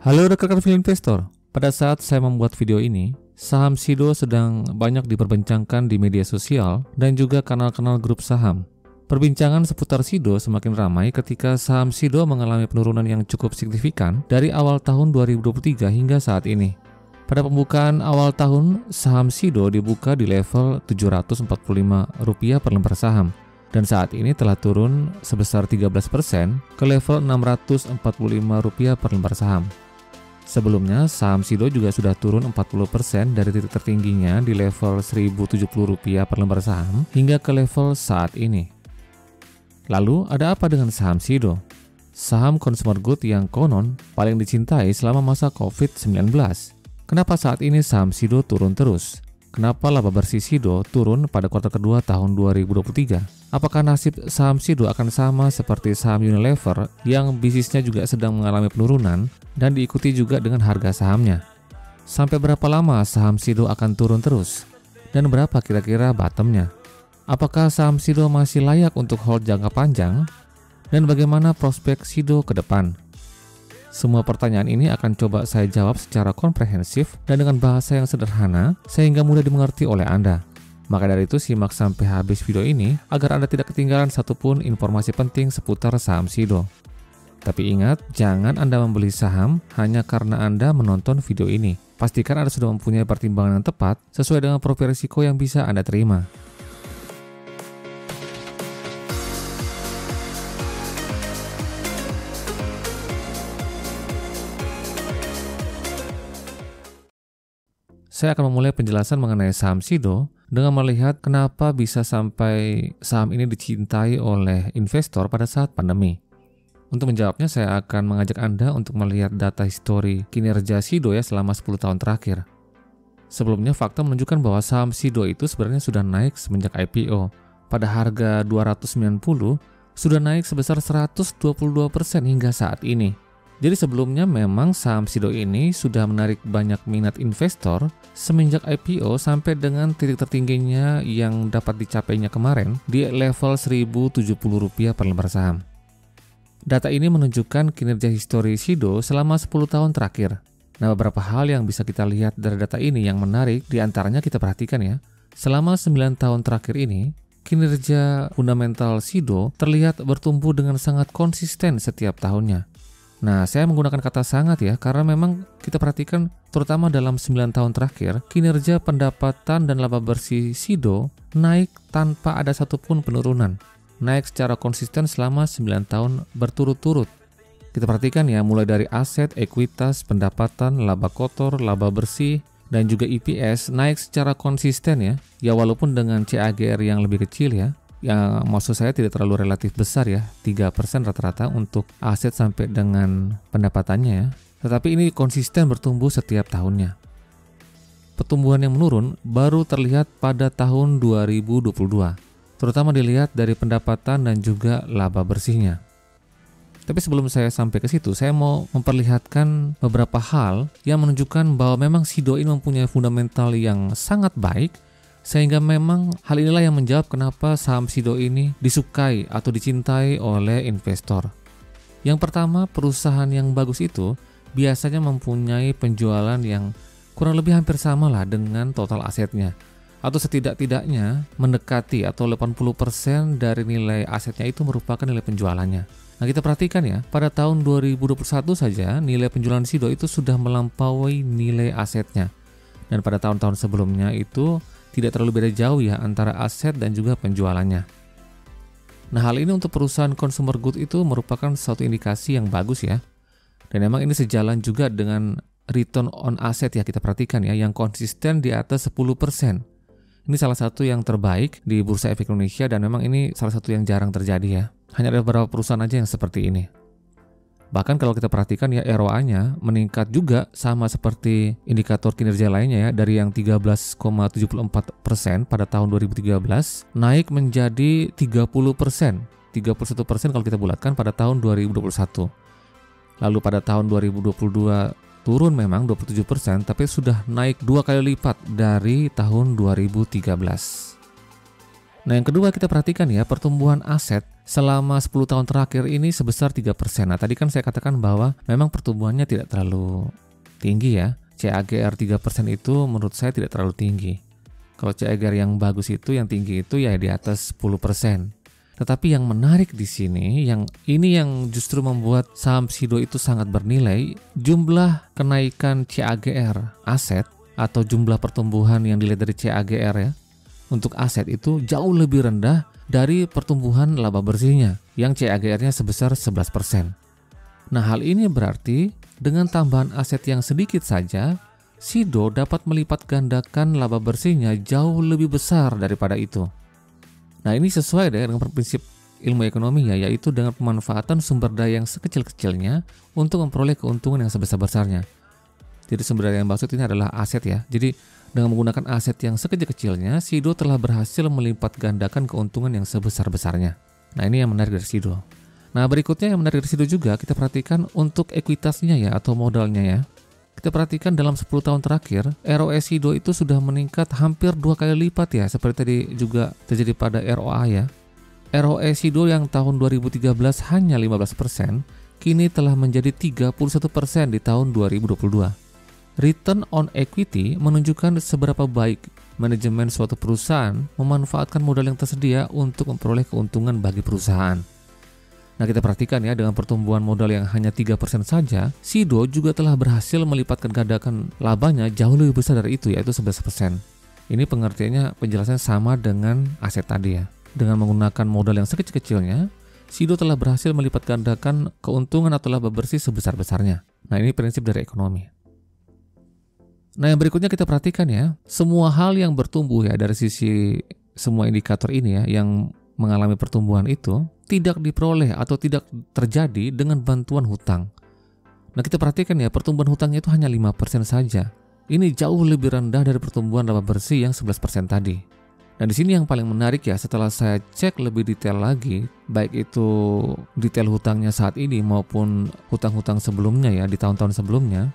Halo rekan-rekan film investor, pada saat saya membuat video ini, saham SIDO sedang banyak diperbincangkan di media sosial dan juga kanal-kanal grup saham. Perbincangan seputar SIDO semakin ramai ketika saham SIDO mengalami penurunan yang cukup signifikan dari awal tahun 2023 hingga saat ini. Pada pembukaan awal tahun, saham SIDO dibuka di level Rp745 per lembar saham. Dan saat ini telah turun sebesar 13% ke level Rp645 per lembar saham. Sebelumnya, saham SIDO juga sudah turun 40% dari titik tertingginya di level Rp1.070 per lembar saham hingga ke level saat ini. Lalu, ada apa dengan saham SIDO? Saham consumer good yang konon paling dicintai selama masa COVID-19. Kenapa saat ini saham SIDO turun terus? Kenapa laba bersih SIDO turun pada kuartal kedua tahun 2023? Apakah nasib saham SIDO akan sama seperti saham Unilever yang bisnisnya juga sedang mengalami penurunan dan diikuti juga dengan harga sahamnya? Sampai berapa lama saham SIDO akan turun terus? Dan berapa kira-kira bottomnya? Apakah saham SIDO masih layak untuk hold jangka panjang? Dan bagaimana prospek SIDO ke depan? Semua pertanyaan ini akan coba saya jawab secara komprehensif dan dengan bahasa yang sederhana sehingga mudah dimengerti oleh Anda. Maka dari itu simak sampai habis video ini agar Anda tidak ketinggalan satupun informasi penting seputar saham SIDO. Tapi ingat, jangan Anda membeli saham hanya karena Anda menonton video ini. Pastikan Anda sudah mempunyai pertimbangan yang tepat sesuai dengan profil risiko yang bisa Anda terima. Saya akan memulai penjelasan mengenai saham SIDO dengan melihat kenapa bisa sampai saham ini dicintai oleh investor pada saat pandemi. Untuk menjawabnya, saya akan mengajak Anda untuk melihat data histori kinerja SIDO selama 10 tahun terakhir. Sebelumnya, fakta menunjukkan bahwa saham SIDO itu sebenarnya sudah naik semenjak IPO. Pada harga 290, sudah naik sebesar 122% hingga saat ini. Jadi sebelumnya memang saham SIDO ini sudah menarik banyak minat investor semenjak IPO sampai dengan titik tertingginya yang dapat dicapainya kemarin di level Rp1.070 per lembar saham. Data ini menunjukkan kinerja histori SIDO selama 10 tahun terakhir. Nah, beberapa hal yang bisa kita lihat dari data ini yang menarik diantaranya kita perhatikan ya. Selama 9 tahun terakhir ini, kinerja fundamental SIDO terlihat bertumbuh dengan sangat konsisten setiap tahunnya. Nah, saya menggunakan kata sangat ya, karena memang kita perhatikan terutama dalam 9 tahun terakhir, kinerja pendapatan dan laba bersih SIDO naik tanpa ada satupun penurunan. Naik secara konsisten selama 9 tahun berturut-turut. Kita perhatikan ya, mulai dari aset, ekuitas, pendapatan, laba kotor, laba bersih, dan juga EPS naik secara konsisten ya. Ya walaupun dengan CAGR yang lebih kecil ya. Yang maksud saya tidak terlalu relatif besar ya, 3% rata-rata untuk aset sampai dengan pendapatannya ya. Tetapi ini konsisten bertumbuh setiap tahunnya. Pertumbuhan yang menurun baru terlihat pada tahun 2022, terutama dilihat dari pendapatan dan juga laba bersihnya. Tapi sebelum saya sampai ke situ, saya mau memperlihatkan beberapa hal yang menunjukkan bahwa memang SIDO ini mempunyai fundamental yang sangat baik, sehingga memang hal inilah yang menjawab kenapa saham SIDO ini disukai atau dicintai oleh investor. Yang pertama, perusahaan yang bagus itu biasanya mempunyai penjualan yang kurang lebih hampir sama lah dengan total asetnya. Atau setidak-tidaknya mendekati atau 80% dari nilai asetnya itu merupakan nilai penjualannya. Nah, kita perhatikan ya, pada tahun 2021 saja nilai penjualan SIDO itu sudah melampaui nilai asetnya. Dan pada tahun-tahun sebelumnya itu tidak terlalu beda jauh ya antara aset dan juga penjualannya. Nah, hal ini untuk perusahaan consumer good itu merupakan suatu indikasi yang bagus ya. Dan memang ini sejalan juga dengan return on asset ya, kita perhatikan ya, yang konsisten di atas 10%. Ini salah satu yang terbaik di Bursa Efek Indonesia dan memang ini salah satu yang jarang terjadi ya. Hanya ada beberapa perusahaan aja yang seperti ini. Bahkan kalau kita perhatikan ya, ROA-nya meningkat juga sama seperti indikator kinerja lainnya ya, dari yang 13,74% pada tahun 2013 naik menjadi 30%, 31% kalau kita bulatkan pada tahun 2021. Lalu pada tahun 2022 turun memang 27%, tapi sudah naik 2 kali lipat dari tahun 2013. Nah, yang kedua kita perhatikan ya, pertumbuhan aset selama 10 tahun terakhir ini sebesar 3%. Nah, tadi kan saya katakan bahwa memang pertumbuhannya tidak terlalu tinggi ya. CAGR 3% itu menurut saya tidak terlalu tinggi. Kalau CAGR yang bagus itu, yang tinggi itu ya di atas 10%. Tetapi yang menarik di sini, yang justru membuat saham SIDO itu sangat bernilai, jumlah kenaikan CAGR aset atau jumlah pertumbuhan yang dilihat dari CAGR ya, untuk aset itu jauh lebih rendah dari pertumbuhan laba bersihnya yang CAGR-nya sebesar 11%. Nah, hal ini berarti dengan tambahan aset yang sedikit saja, SIDO dapat melipat gandakan laba bersihnya jauh lebih besar daripada itu. Nah, ini sesuai dengan prinsip ilmu ekonomi ya, yaitu dengan pemanfaatan sumber daya yang sekecil-kecilnya untuk memperoleh keuntungan yang sebesar-besarnya. Jadi sumber daya yang maksud ini adalah aset ya. Jadi dengan menggunakan aset yang sekecil-kecilnya, SIDO telah berhasil melipat gandakan keuntungan yang sebesar-besarnya. Nah, ini yang menarik dari SIDO. Nah, berikutnya yang menarik dari SIDO juga kita perhatikan untuk ekuitasnya ya, atau modalnya ya. Kita perhatikan dalam 10 tahun terakhir, ROE SIDO itu sudah meningkat hampir 2 kali lipat ya, seperti tadi juga terjadi pada ROA ya. ROE SIDO yang tahun 2013 hanya 15%, kini telah menjadi 31% di tahun 2022. Return on equity menunjukkan seberapa baik manajemen suatu perusahaan memanfaatkan modal yang tersedia untuk memperoleh keuntungan bagi perusahaan. Nah, kita perhatikan ya, dengan pertumbuhan modal yang hanya 3% saja, SIDO juga telah berhasil melipatkan gandakan labanya jauh lebih besar dari itu, yaitu 11%. Ini pengertiannya, penjelasannya sama dengan aset tadi ya. Dengan menggunakan modal yang sekecil-kecilnya, SIDO telah berhasil melipat gandakan keuntungan atau laba bersih sebesar-besarnya. Nah, ini prinsip dari ekonomi. Nah, yang berikutnya kita perhatikan ya, semua hal yang bertumbuh ya dari sisi semua indikator ini ya yang mengalami pertumbuhan itu tidak diperoleh atau tidak terjadi dengan bantuan hutang. Nah, kita perhatikan ya, pertumbuhan hutangnya itu hanya 5% saja. Ini jauh lebih rendah dari pertumbuhan laba bersih yang 11% tadi. Nah, di sini yang paling menarik ya, setelah saya cek lebih detail lagi, baik itu detail hutangnya saat ini maupun hutang-hutang sebelumnya ya, di tahun-tahun sebelumnya,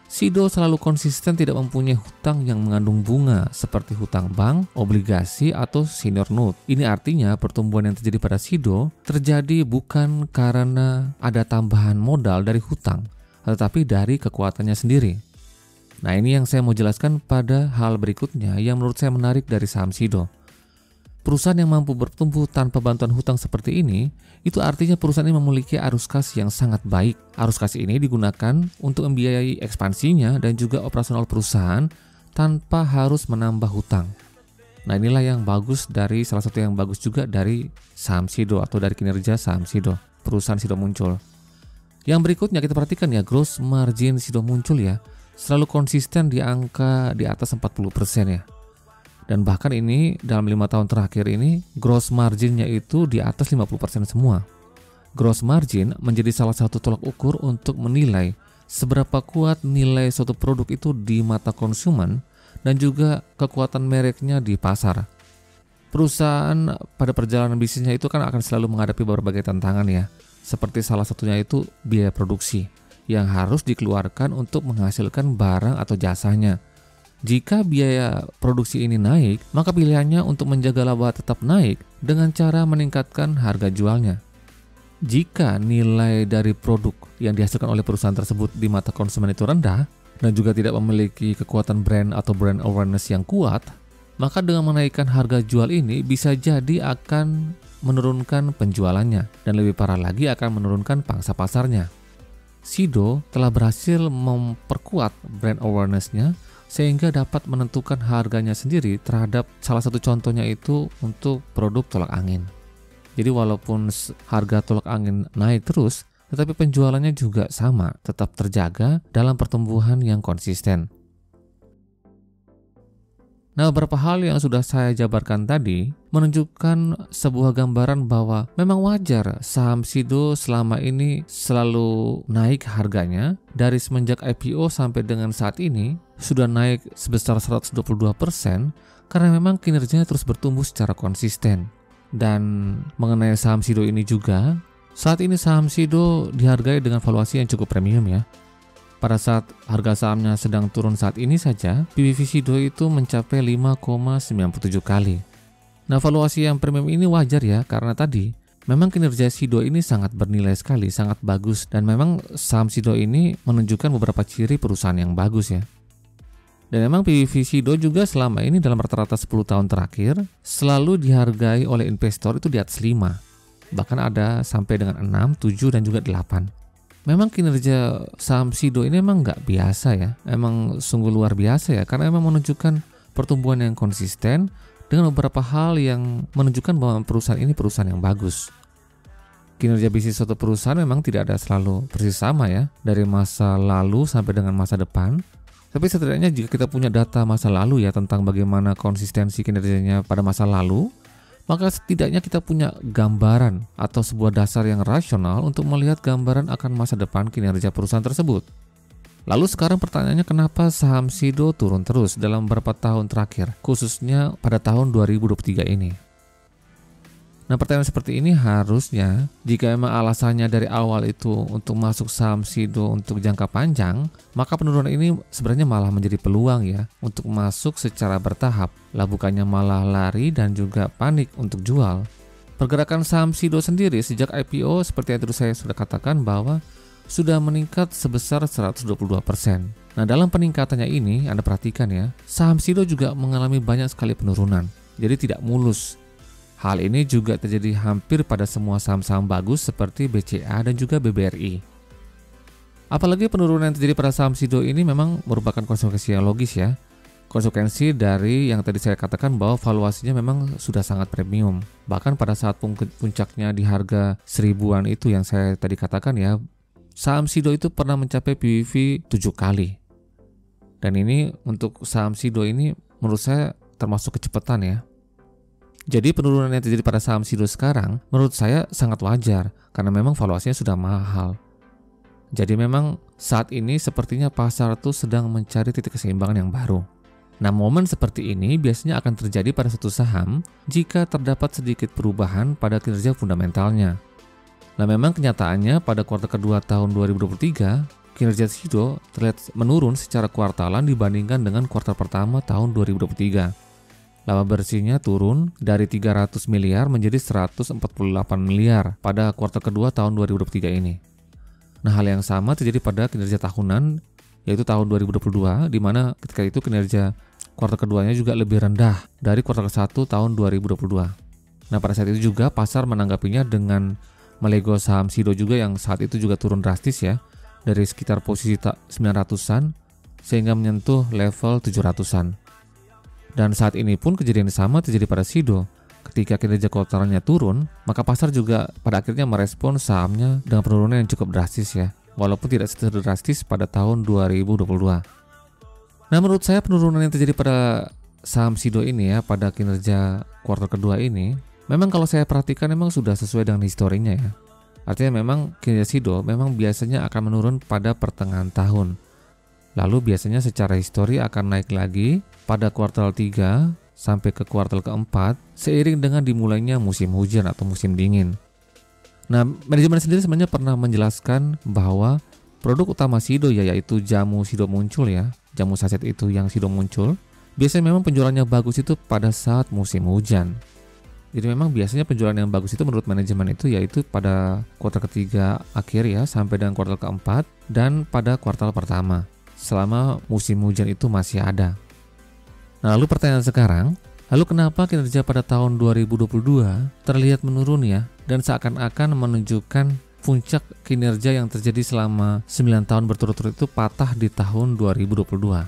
SIDO selalu konsisten tidak mempunyai hutang yang mengandung bunga seperti hutang bank, obligasi, atau senior note. Ini artinya pertumbuhan yang terjadi pada SIDO terjadi bukan karena ada tambahan modal dari hutang, tetapi dari kekuatannya sendiri. Nah, ini yang saya mau jelaskan pada hal berikutnya yang menurut saya menarik dari saham SIDO. Perusahaan yang mampu bertumbuh tanpa bantuan hutang seperti ini, itu artinya perusahaan ini memiliki arus kas yang sangat baik. Arus kas ini digunakan untuk membiayai ekspansinya dan juga operasional perusahaan tanpa harus menambah hutang. Nah, inilah yang bagus dari salah satu yang bagus juga dari saham SIDO atau dari kinerja saham SIDO, perusahaan SIDO muncul. Yang berikutnya kita perhatikan ya, gross margin SIDO muncul ya, selalu konsisten di angka di atas 40% ya. Dan bahkan ini dalam 5 tahun terakhir ini gross marginnya itu di atas 50% semua. Gross margin menjadi salah satu tolak ukur untuk menilai seberapa kuat nilai suatu produk itu di mata konsumen dan juga kekuatan mereknya di pasar. Perusahaan pada perjalanan bisnisnya itu kan akan selalu menghadapi berbagai tantangan ya, seperti salah satunya itu biaya produksi yang harus dikeluarkan untuk menghasilkan barang atau jasanya. Jika biaya produksi ini naik, maka pilihannya untuk menjaga laba tetap naik dengan cara meningkatkan harga jualnya. Jika nilai dari produk yang dihasilkan oleh perusahaan tersebut di mata konsumen itu rendah dan juga tidak memiliki kekuatan brand atau brand awareness yang kuat, maka dengan menaikkan harga jual ini bisa jadi akan menurunkan penjualannya dan lebih parah lagi akan menurunkan pangsa pasarnya. SIDO telah berhasil memperkuat brand awareness-nya sehingga dapat menentukan harganya sendiri terhadap salah satu contohnya itu untuk produk tolak angin. Jadi walaupun harga tolak angin naik terus, tetapi penjualannya juga sama, tetap terjaga dalam pertumbuhan yang konsisten. Nah, beberapa hal yang sudah saya jabarkan tadi menunjukkan sebuah gambaran bahwa memang wajar saham SIDO selama ini selalu naik harganya. Dari semenjak IPO sampai dengan saat ini sudah naik sebesar 122% karena memang kinerjanya terus bertumbuh secara konsisten. Dan mengenai saham SIDO ini juga, saat ini saham SIDO dihargai dengan valuasi yang cukup premium ya. Pada saat harga sahamnya sedang turun saat ini saja, PBV SIDO itu mencapai 5,97 kali. Nah, valuasi yang premium ini wajar ya, karena tadi Memang kinerja Sido ini sangat bernilai sekali, sangat bagus, dan memang saham Sido ini menunjukkan beberapa ciri perusahaan yang bagus ya. Dan memang PBV Sido juga selama ini dalam rata-rata 10 tahun terakhir selalu dihargai oleh investor itu di atas 5. Bahkan ada sampai dengan 6, 7, dan juga 8. Memang kinerja saham Sido ini memang nggak biasa ya. Emang sungguh luar biasa ya, karena memang menunjukkan pertumbuhan yang konsisten dengan beberapa hal yang menunjukkan bahwa perusahaan ini perusahaan yang bagus. Kinerja bisnis suatu perusahaan memang tidak ada selalu persis sama ya, dari masa lalu sampai dengan masa depan. Tapi setidaknya jika kita punya data masa lalu ya tentang bagaimana konsistensi kinerjanya pada masa lalu, maka setidaknya kita punya gambaran atau sebuah dasar yang rasional untuk melihat gambaran akan masa depan kinerja perusahaan tersebut. Lalu sekarang pertanyaannya, kenapa saham Sido turun terus dalam beberapa tahun terakhir, khususnya pada tahun 2023 ini? Nah, pertanyaan seperti ini harusnya, jika memang alasannya dari awal itu untuk masuk saham Sido untuk jangka panjang, maka penurunan ini sebenarnya malah menjadi peluang ya untuk masuk secara bertahap, lah bukannya malah lari dan juga panik untuk jual. Pergerakan saham Sido sendiri sejak IPO seperti yang tadi saya sudah katakan bahwa sudah meningkat sebesar 122%. Nah, dalam peningkatannya ini, Anda perhatikan ya, saham Sido juga mengalami banyak sekali penurunan, jadi tidak mulus. Hal ini juga terjadi hampir pada semua saham-saham bagus seperti BCA dan juga BBRI. Apalagi penurunan yang terjadi pada saham Sido ini memang merupakan konsekuensi yang logis ya. Konsekuensi dari yang tadi saya katakan bahwa valuasinya memang sudah sangat premium. Bahkan pada saat puncaknya di harga 1000-an itu yang saya tadi katakan ya, saham Sido itu pernah mencapai PBV 7 kali. Dan ini untuk saham Sido ini menurut saya termasuk kecepatan ya. Jadi penurunan yang terjadi pada saham Sido sekarang menurut saya sangat wajar karena memang valuasinya sudah mahal. Jadi memang saat ini sepertinya pasar tuh sedang mencari titik keseimbangan yang baru. Nah, momen seperti ini biasanya akan terjadi pada satu saham jika terdapat sedikit perubahan pada kinerja fundamentalnya. Nah, memang kenyataannya pada kuartal kedua tahun 2023, kinerja Sido terlihat menurun secara kuartalan dibandingkan dengan kuartal pertama tahun 2023. Laba bersihnya turun dari 300 miliar menjadi 148 miliar pada kuartal kedua tahun 2023 ini. Nah, hal yang sama terjadi pada kinerja tahunan, yaitu tahun 2022, di mana ketika itu kinerja kuartal keduanya juga lebih rendah dari kuartal ke-1 tahun 2022. Nah, pada saat itu juga pasar menanggapinya dengan melego saham Sido juga yang saat itu juga turun drastis ya, dari sekitar posisi 900-an sehingga menyentuh level 700-an. Dan saat ini pun kejadian sama terjadi pada Sido. Ketika kinerja kuartalnya turun, maka pasar juga pada akhirnya merespon sahamnya dengan penurunan yang cukup drastis ya, walaupun tidak sedrastis pada tahun 2022. Nah, menurut saya penurunan yang terjadi pada saham Sido ini ya, pada kinerja kuartal kedua ini, memang kalau saya perhatikan memang sudah sesuai dengan historinya ya. Artinya memang kinerja Sido memang biasanya akan menurun pada pertengahan tahun. Lalu biasanya secara histori akan naik lagi pada kuartal 3 sampai ke kuartal keempat seiring dengan dimulainya musim hujan atau musim dingin. Nah, manajemen sendiri sebenarnya pernah menjelaskan bahwa produk utama Sido yaitu jamu Sido muncul ya, jamu saset itu yang Sido muncul, biasanya memang penjualannya bagus itu pada saat musim hujan. Jadi memang biasanya penjualan yang bagus itu menurut manajemen itu yaitu pada kuartal ketiga akhir ya sampai dengan kuartal keempat dan pada kuartal pertama selama musim hujan itu masih ada. Nah, lalu pertanyaan sekarang, lalu kenapa kinerja pada tahun 2022 terlihat menurun ya dan seakan-akan menunjukkan puncak kinerja yang terjadi selama 9 tahun berturut-turut itu patah di tahun 2022?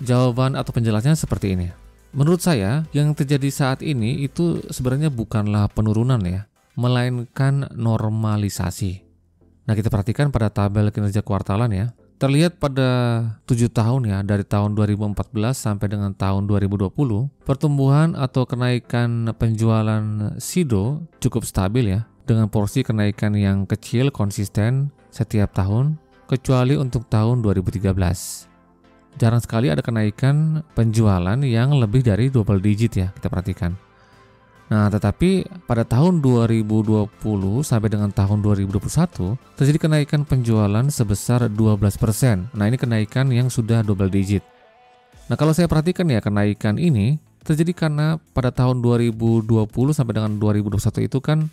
Jawaban atau penjelasannya seperti ini. Menurut saya, yang terjadi saat ini itu sebenarnya bukanlah penurunan ya, melainkan normalisasi. Nah, kita perhatikan pada tabel kinerja kuartalan ya. Terlihat pada 7 tahun ya, dari tahun 2014 sampai dengan tahun 2020, pertumbuhan atau kenaikan penjualan Sido cukup stabil ya, dengan porsi kenaikan yang kecil konsisten setiap tahun, kecuali untuk tahun 2013. Jarang sekali ada kenaikan penjualan yang lebih dari double digit ya, kita perhatikan. Nah, tetapi pada tahun 2020 sampai dengan tahun 2021 terjadi kenaikan penjualan sebesar 12%. Nah, ini kenaikan yang sudah double digit. Nah, kalau saya perhatikan ya, kenaikan ini terjadi karena pada tahun 2020 sampai dengan 2021 itu kan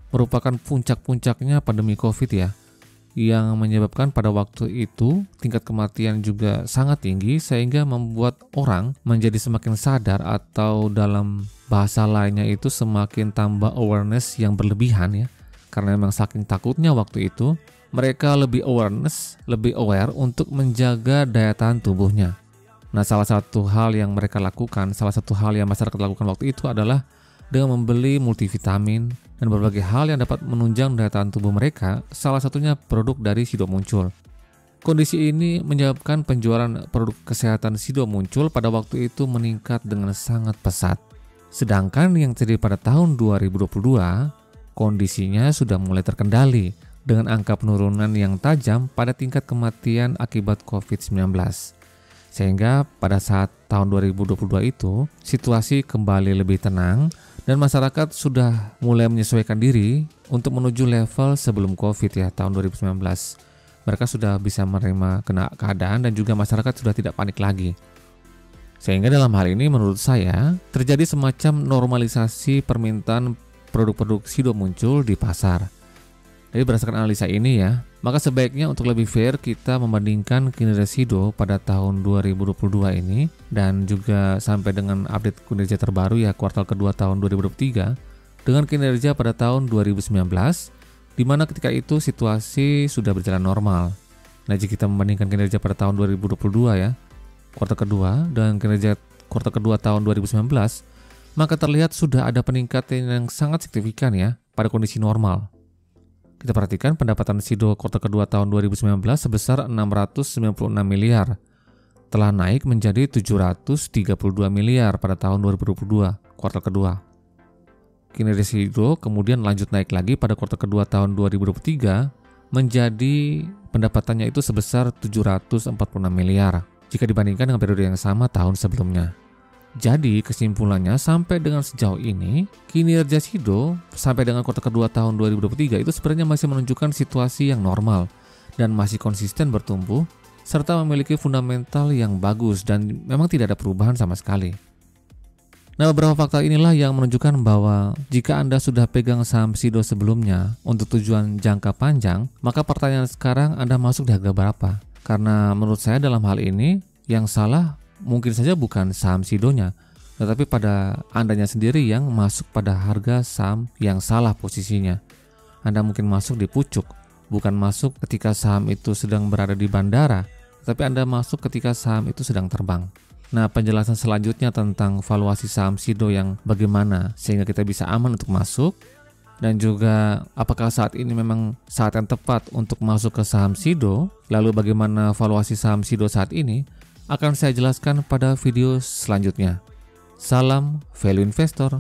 merupakan puncak-puncaknya pandemi COVID ya, yang menyebabkan pada waktu itu tingkat kematian juga sangat tinggi sehingga membuat orang menjadi semakin sadar, atau dalam bahasa lainnya itu semakin tambah awareness yang berlebihan ya. Karena memang saking takutnya waktu itu, mereka lebih aware untuk menjaga daya tahan tubuhnya. Nah, salah satu hal yang mereka lakukan, salah satu hal yang masyarakat lakukan waktu itu adalah dengan membeli multivitamin dan berbagai hal yang dapat menunjang daya tahan tubuh mereka, salah satunya produk dari Sido muncul. Kondisi ini menyebabkan penjualan produk kesehatan Sido muncul pada waktu itu meningkat dengan sangat pesat. Sedangkan yang terjadi pada tahun 2022, kondisinya sudah mulai terkendali dengan angka penurunan yang tajam pada tingkat kematian akibat COVID-19. Sehingga pada saat tahun 2022 itu, situasi kembali lebih tenang dan masyarakat sudah mulai menyesuaikan diri untuk menuju level sebelum COVID ya, tahun 2019. Mereka sudah bisa menerima keadaan dan juga masyarakat sudah tidak panik lagi. Sehingga dalam hal ini menurut saya terjadi semacam normalisasi permintaan produk-produk Sido muncul di pasar. Jadi berdasarkan analisa ini ya, maka sebaiknya untuk lebih fair kita membandingkan kinerja Sido pada tahun 2022 ini dan juga sampai dengan update kinerja terbaru ya kuartal kedua tahun 2023 dengan kinerja pada tahun 2019, di mana ketika itu situasi sudah berjalan normal. Nah, jika kita membandingkan kinerja pada tahun 2022 ya, kuartal kedua dengan kinerja kuartal kedua tahun 2019, maka terlihat sudah ada peningkatan yang sangat signifikan ya pada kondisi normal. Kita perhatikan pendapatan Sido kuartal kedua tahun 2019 sebesar 696 miliar, telah naik menjadi 732 miliar pada tahun 2022 kuartal kedua. Kinerja Sido kemudian lanjut naik lagi pada kuartal kedua tahun 2023 menjadi pendapatannya itu sebesar 746 miliar jika dibandingkan dengan periode yang sama tahun sebelumnya. Jadi kesimpulannya sampai dengan sejauh ini, kinerja Sido sampai dengan kuartal kedua tahun 2023 itu sebenarnya masih menunjukkan situasi yang normal dan masih konsisten bertumbuh serta memiliki fundamental yang bagus dan memang tidak ada perubahan sama sekali. Nah, beberapa fakta inilah yang menunjukkan bahwa jika Anda sudah pegang saham Sido sebelumnya untuk tujuan jangka panjang, maka pertanyaan sekarang Anda masuk di harga berapa? Karena menurut saya dalam hal ini yang salah mungkin saja bukan saham Sidonya, tetapi pada Andanya sendiri yang masuk pada harga saham yang salah posisinya. Anda mungkin masuk di pucuk, bukan masuk ketika saham itu sedang berada di bandara, tetapi Anda masuk ketika saham itu sedang terbang. Nah, penjelasan selanjutnya tentang valuasi saham Sido yang bagaimana sehingga kita bisa aman untuk masuk, dan juga apakah saat ini memang saat yang tepat untuk masuk ke saham Sido, lalu bagaimana valuasi saham Sido saat ini, akan saya jelaskan pada video selanjutnya. Salam Value Investor.